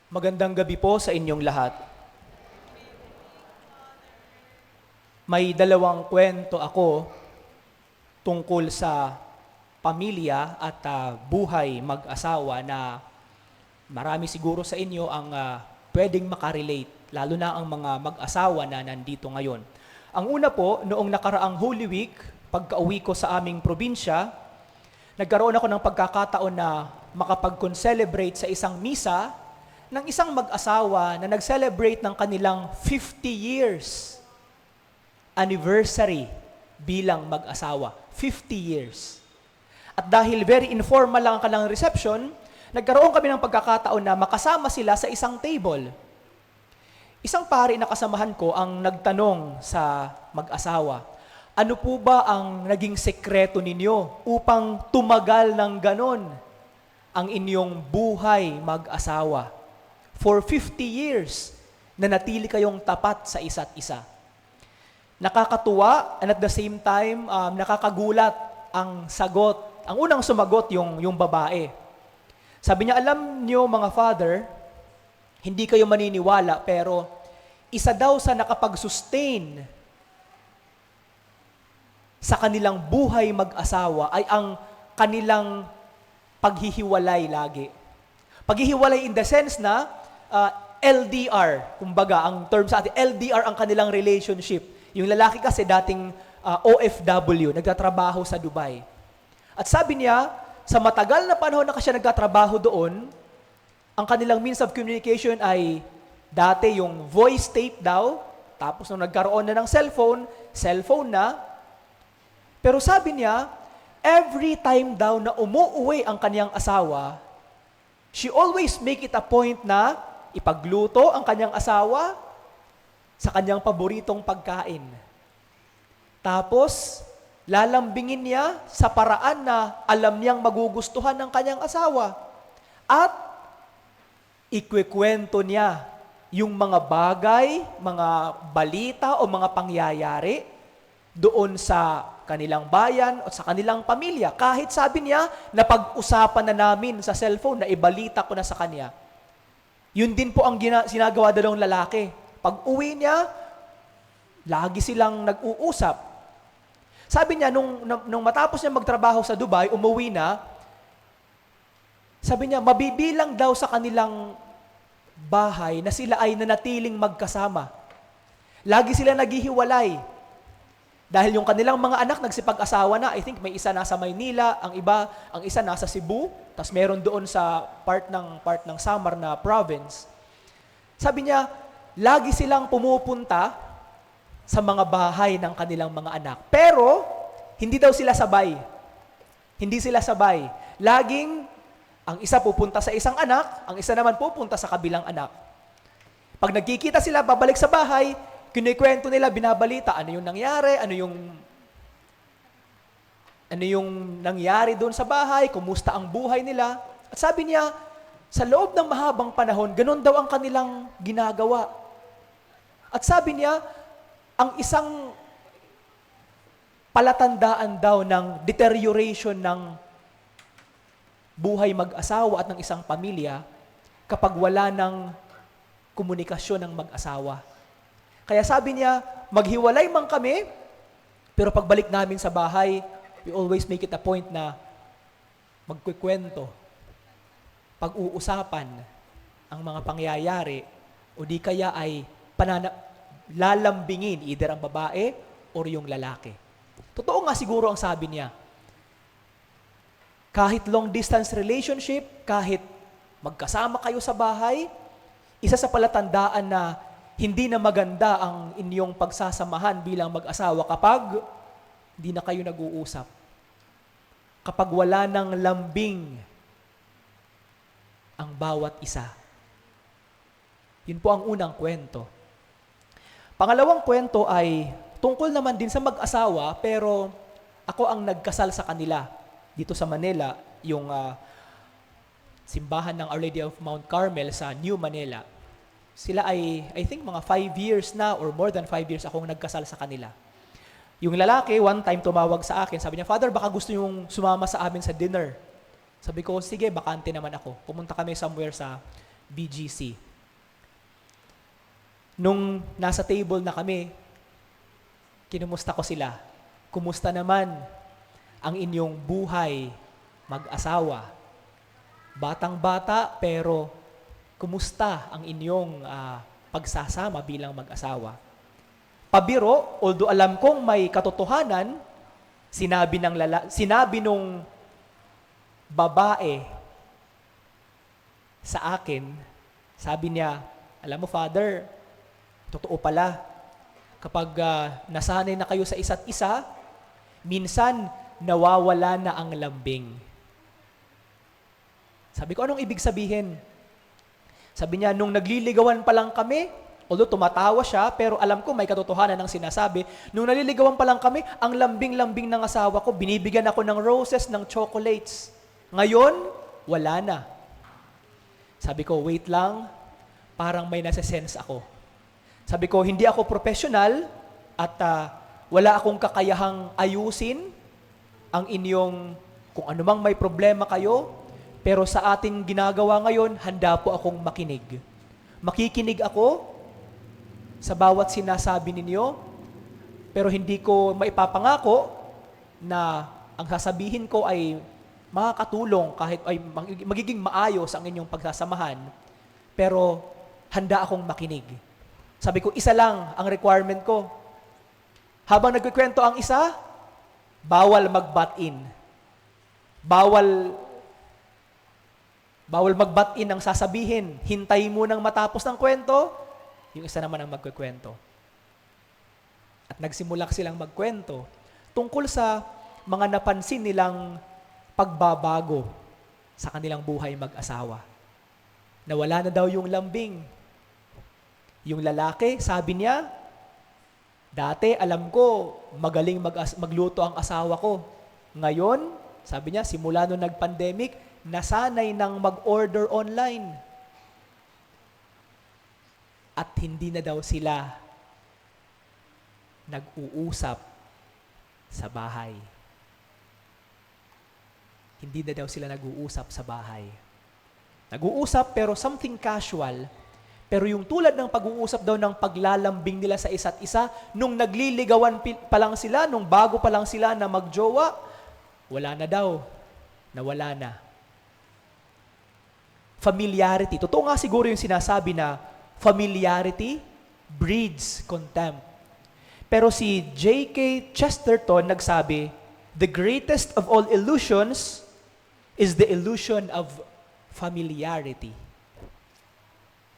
Magandang gabi po sa inyong lahat. May dalawang kwento ako tungkol sa pamilya at buhay mag-asawa na marami siguro sa inyo ang pwedeng makarelate, lalo na ang mga mag-asawa na nandito ngayon. Ang una po, noong nakaraang Holy Week, pagka-uwi ko sa aming probinsya, nagkaroon ako ng pagkakataon na makapag-concelebrate sa isang misa ng isang mag-asawa na nag-celebrate ng kanilang 50 years anniversary bilang mag-asawa. 50 years. At dahil very informal lang ang kanilang reception, nagkaroon kami ng pagkakataon na makasama sila sa isang table. Isang pari na kasamahan ko ang nagtanong sa mag-asawa, ano po ba ang naging sekreto ninyo upang tumagal ng ganon ang inyong buhay mag-asawa? For 50 years, nanatili kayong tapat sa isa't isa. Nakakatuwa and at the same time, nakakagulat ang sagot. Ang unang sumagot yung babae. Sabi niya, alam niyo mga father, hindi kayo maniniwala pero isa daw sa nakapag-sustain sa kanilang buhay mag-asawa ay ang kanilang paghihiwalay lagi. Paghihiwalay in the sense na LDR, kumbaga, ang term sa atin, LDR ang kanilang relationship. Yung lalaki kasi dating OFW, nagtatrabaho sa Dubai. At sabi niya, sa matagal na panahon na siya nagtatrabaho doon, ang kanilang means of communication ay dati yung voice tape daw, tapos nung nagkaroon na ng cellphone na. Pero sabi niya, every time daw na umuuwi ang kanyang asawa, she always make it a point na ipagluto ang kanyang asawa sa kanyang paboritong pagkain. Tapos, lalambingin niya sa paraan na alam niyang magugustuhan ng kanyang asawa. At ikwekwento niya yung mga bagay, mga balita o mga pangyayari doon sa kanilang bayan o sa kanilang pamilya. Kahit sabi niya, napag-usapan na namin sa cellphone na ibalita ko na sa kanya. Yun din po ang sinagawa dalawang lalaki. Pag uwi niya, lagi silang nag-uusap. Sabi niya, nung matapos niya magtrabaho sa Dubai, umuwi na, sabi niya, mabibilang daw sa kanilang bahay na sila ay nanatiling magkasama. Lagi sila naghihiwalay. Dahil yung kanilang mga anak nagsipag-asawa na, I think may isa nasa Maynila, ang isa nasa Cebu, tapos meron doon sa part ng Samar na province. Sabi niya, lagi silang pumupunta sa mga bahay ng kanilang mga anak. Pero, hindi daw sila sabay. Hindi sila sabay. Laging, ang isa pupunta sa isang anak, ang isa naman pupunta sa kabilang anak. Pag nagkikita sila, babalik sa bahay, kinikwento nila, binabalita, ano yung nangyari, ano yung nangyari doon sa bahay, kumusta ang buhay nila. At sabi niya, sa loob ng mahabang panahon, ganun daw ang kanilang ginagawa. At sabi niya, ang isang palatandaan daw ng deterioration ng buhay mag-asawa at ng isang pamilya kapag wala ng komunikasyon ng mag-asawa. Kaya sabi niya, maghiwalay man kami, pero pagbalik namin sa bahay, we always make it a point na magkukwento, pag-uusapan ang mga pangyayari, o di kaya ay lalambingin either ang babae or yung lalaki. Totoo nga siguro ang sabi niya. Kahit long distance relationship, kahit magkasama kayo sa bahay, isa sa palatandaan na hindi na maganda ang inyong pagsasamahan bilang mag-asawa kapag hindi na kayo nag-uusap. Kapag wala ng lambing ang bawat isa. Yun po ang unang kwento. Pangalawang kwento ay tungkol naman din sa mag-asawa, pero ako ang nagkasal sa kanila dito sa Manila, yung simbahan ng Our Lady of Mount Carmel sa New Manila. Sila ay, I think, mga 5 years na or more than 5 years akong nagkasal sa kanila. Yung lalaki, one time tumawag sa akin, sabi niya, Father, baka gusto niyong sumama sa amin sa dinner. Sabi ko, sige, bakante naman ako. Pumunta kami somewhere sa BGC. Nung nasa table na kami, kinumusta ko sila. Kumusta naman ang inyong buhay mag-asawa? Batang-bata pero kumusta ang inyong pagsasama bilang mag-asawa? Pabiro, although alam kong may katotohanan, sinabi nung babae sa akin, sabi niya, alam mo Father, totoo pala, kapag nasanay na kayo sa isa't isa, minsan nawawala na ang lambing. Sabi ko, anong ibig sabihin? Sabi niya, nung nagliligawan pa lang kami, although tumatawa siya, pero alam ko may katotohanan ng sinasabi, nung naliligawan pa lang kami, ang lambing-lambing ng asawa ko, binibigyan ako ng roses, ng chocolates. Ngayon, wala na. Sabi ko, wait lang, parang may nasa-sense ako. Sabi ko, hindi ako professional at wala akong kakayahang ayusin ang inyong, kung anumang may problema kayo, pero sa ating ginagawa ngayon, handa po akong makinig. Makikinig ako sa bawat sinasabi ninyo, pero hindi ko maipapangako na ang sasabihin ko ay makakatulong kahit ay magiging maayos ang inyong pagsasamahan, pero handa akong makinig. Sabi ko, isa lang ang requirement ko. Habang nagkikwento ang isa, bawal mag-butt in. Bawal mag-butt in ang sasabihin. Hintay mo nang matapos ng kwento, yung isa naman ang magkikwento. At nagsimula silang magkwento tungkol sa mga napansin nilang pagbabago sa kanilang buhay mag-asawa. Nawala na daw yung lambing. Yung lalaki, sabi niya, dati alam ko magaling magluto ang asawa ko. Ngayon, sabi niya, simula nung nag-pandemic, nasanay nang mag-order online. At hindi na daw sila nag-uusap sa bahay. Hindi na daw sila nag-uusap sa bahay. Nag-uusap pero something casual. Pero yung tulad ng pag-uusap daw ng paglalambing nila sa isa't isa, nung nagliligawan pa lang sila, nung bago pa lang sila na magjowa, wala na daw. Nawala na. Familiarity. Totoo nga siguro yung sinasabi na familiarity breeds contempt. Pero si J.K. Chesterton nagsabi, the greatest of all illusions is the illusion of familiarity.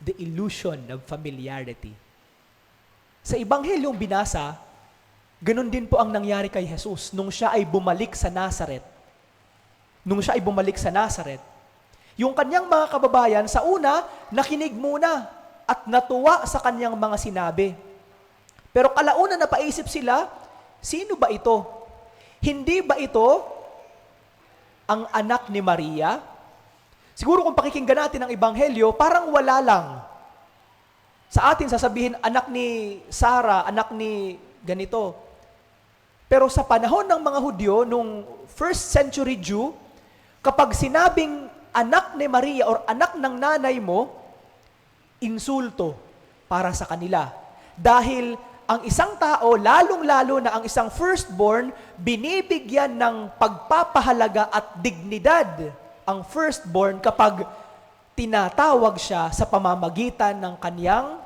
The illusion of familiarity. Sa Ebanghelyong binasa, ganun din po ang nangyari kay Jesus nung siya ay bumalik sa Nazareth. Yung kanyang mga kababayan, sa una, nakinig muna at natuwa sa kanyang mga sinabi. Pero kalauna napaisip sila, sino ba ito? Hindi ba ito ang anak ni Maria? Siguro kung pakikinggan natin ang Ebanghelyo, parang wala lang. Sa atin, sasabihin, anak ni Sarah, anak ni ganito. Pero sa panahon ng mga Hudyo, nung first century Jew, kapag sinabing anak ni Maria or anak ng nanay mo, insulto para sa kanila. Dahil ang isang tao, lalong-lalo na ang isang firstborn, binibigyan ng pagpapahalaga at dignidad ang firstborn kapag tinatawag siya sa pamamagitan ng kanyang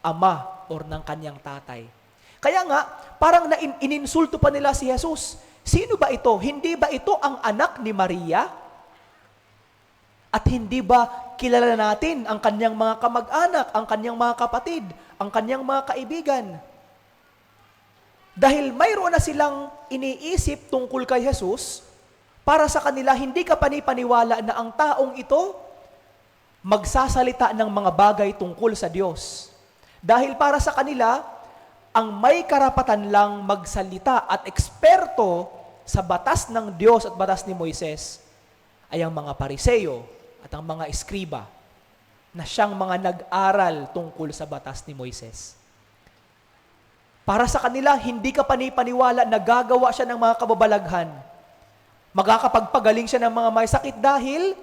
ama or ng kanyang tatay. Kaya nga, parang ininsulto pa nila si Jesus. Sino ba ito? Hindi ba ito ang anak ni Maria? At hindi ba kilala natin ang kanyang mga kamag-anak, ang kanyang mga kapatid, ang kanyang mga kaibigan? Dahil mayroon na silang iniisip tungkol kay Jesus, para sa kanila hindi ka panipaniwala na ang taong ito magsasalita ng mga bagay tungkol sa Diyos. Dahil para sa kanila, ang may karapatan lang magsalita at eksperto sa batas ng Diyos at batas ni Moises ay ang mga Pariseo at ang mga eskriba na siyang mga nag-aral tungkol sa batas ni Moises. Para sa kanila, hindi ka panipaniwala na gagawa siya ng mga kababalaghan. Magkakapagpagaling siya ng mga may sakit dahil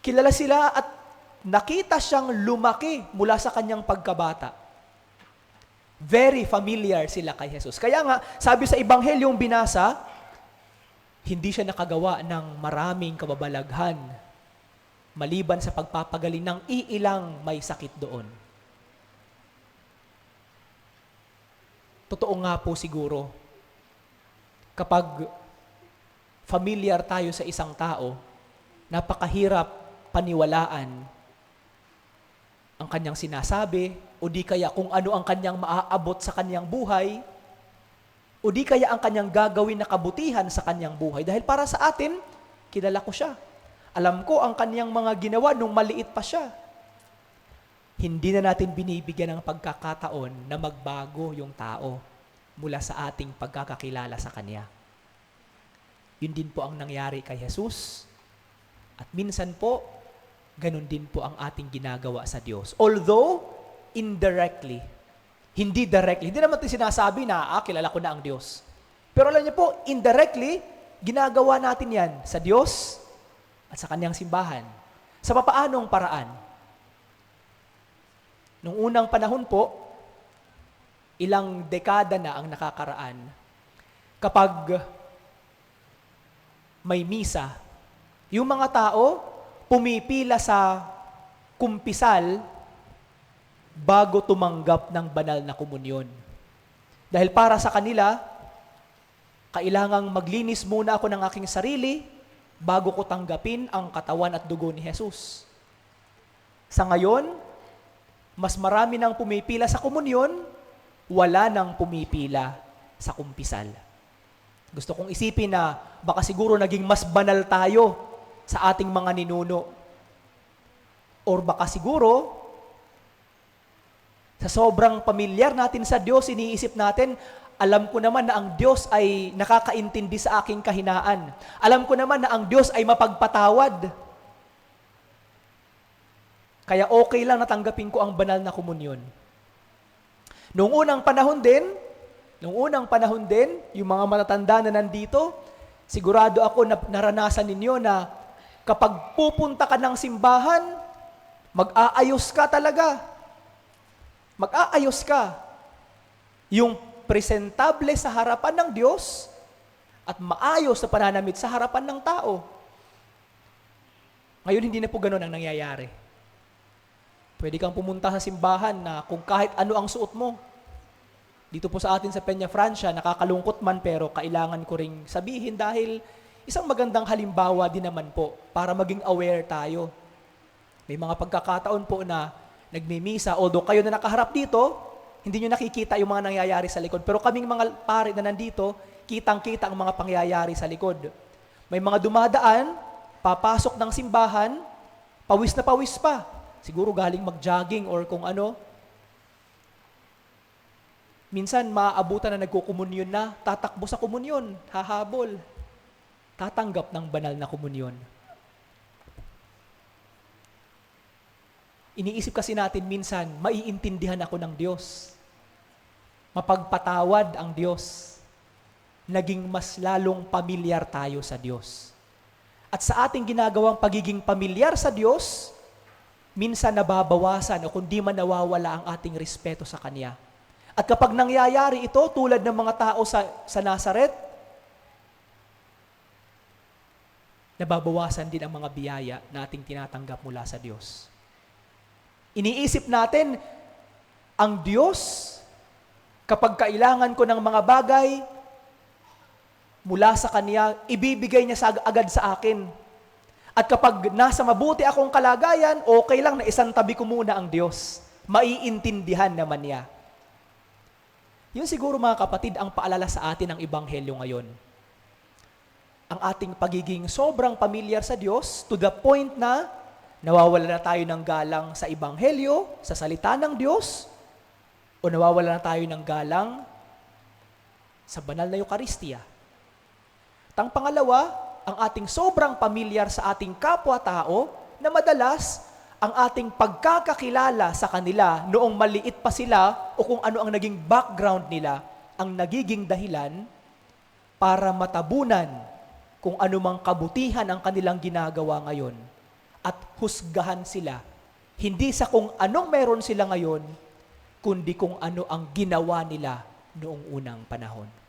kilala sila at nakita siyang lumaki mula sa kanyang pagkabata. Very familiar sila kay Jesus. Kaya nga, sabi sa Ebanghelyong binasa, hindi siya nakagawa ng maraming kababalaghan maliban sa pagpapagaling ng iilang may sakit doon. Totoo nga po siguro, kapag familiar tayo sa isang tao, napakahirap paniwalaan ang kanyang sinasabi, o di kaya kung ano ang kanyang maaabot sa kanyang buhay, o di kaya ang kanyang gagawin na kabutihan sa kanyang buhay. Dahil para sa atin, kilala ko siya. Alam ko ang kanyang mga ginawa nung maliit pa siya. Hindi na natin binibigyan ng pagkakataon na magbago yung tao mula sa ating pagkakakilala sa kanya. Yun din po ang nangyari kay Jesus. At minsan po, ganun din po ang ating ginagawa sa Diyos. Although, indirectly, hindi directly. Hindi naman ito sinasabi na, kilala ko na ang Diyos. Pero alam niyo po, indirectly, ginagawa natin yan sa Diyos at sa kanyang simbahan. Sa papaanong paraan? Nung unang panahon po, ilang dekada na ang nakakaraan, kapag may misa, yung mga tao pumipila sa kumpisal bago tumanggap ng banal na komunyon. Dahil para sa kanila, kailangang maglinis muna ako ng aking sarili bago ko tanggapin ang katawan at dugo ni Jesus. Sa ngayon, mas marami nang pumipila sa komunyon, wala nang pumipila sa kumpisal. Gusto kong isipin na baka siguro naging mas banal tayo sa ating mga ninuno. Or baka siguro, sa sobrang pamilyar natin sa Diyos, iniisip natin, alam ko naman na ang Diyos ay nakakaintindi sa aking kahinaan. Alam ko naman na ang Diyos ay mapagpatawad. Kaya okay lang natanggapin ko ang banal na komunyon. Noong unang panahon din, yung mga matatanda na nandito, sigurado ako na naranasan ninyo na kapag pupunta ka ng simbahan, mag-aayos ka talaga. Mag-aayos ka. Yung presentable sa harapan ng Diyos at maayos na pananamit sa harapan ng tao. Ngayon, hindi na po ganun ang nangyayari. Pwede kang pumunta sa simbahan na kung kahit ano ang suot mo. Dito po sa atin sa Peña Francia, nakakalungkot man pero kailangan ko ring sabihin dahil isang magandang halimbawa din naman po para maging aware tayo. May mga pagkakataon po na nagmimisa, although kayo na nakaharap dito, hindi nyo nakikita yung mga nangyayari sa likod. Pero kaming mga pare na nandito, kitang-kita ang mga pangyayari sa likod. May mga dumadaan, papasok ng simbahan, pawis na pawis pa. Siguro galing mag-jogging or kung ano. Minsan, maaabutan na nagkukomunyon na, tatakbo sa komunyon, hahabol. Tatanggap ng banal na komunyon. Iniisip kasi natin minsan, maiintindihan ako ng Diyos. Mapagpatawad ang Diyos. Naging mas lalong pamilyar tayo sa Diyos. At sa ating ginagawang pagiging pamilyar sa Diyos, minsan nababawasan o kundi man nawawala ang ating respeto sa Kanya. At kapag nangyayari ito, tulad ng mga tao sa Nazaret, nababawasan din ang mga biyaya na ating tinatanggap mula sa Diyos. Iniisip natin, ang Diyos, kapag kailangan ko ng mga bagay, mula sa Kanya, ibibigay niya agad sa akin. At kapag nasa mabuti akong kalagayan, okay lang na isang tabi ko muna ang Diyos. Maiintindihan naman niya. Yun siguro mga kapatid, ang paalala sa atin ng Ebanghelyo ngayon. Ang ating pagiging sobrang pamilyar sa Diyos to the point na nawawala na tayo ng galang sa Ebanghelyo, sa salita ng Diyos, o nawawala na tayo ng galang sa banal na Eucharistia. At ang pangalawa, ang ating sobrang pamilyar sa ating kapwa-tao na madalas ang ating pagkakakilala sa kanila noong maliit pa sila o kung ano ang naging background nila ang nagiging dahilan para matabunan kung anumang kabutihan ang kanilang ginagawa ngayon at husgahan sila Hindi sa kung anong meron sila ngayon, kundi kung ano ang ginawa nila noong unang panahon.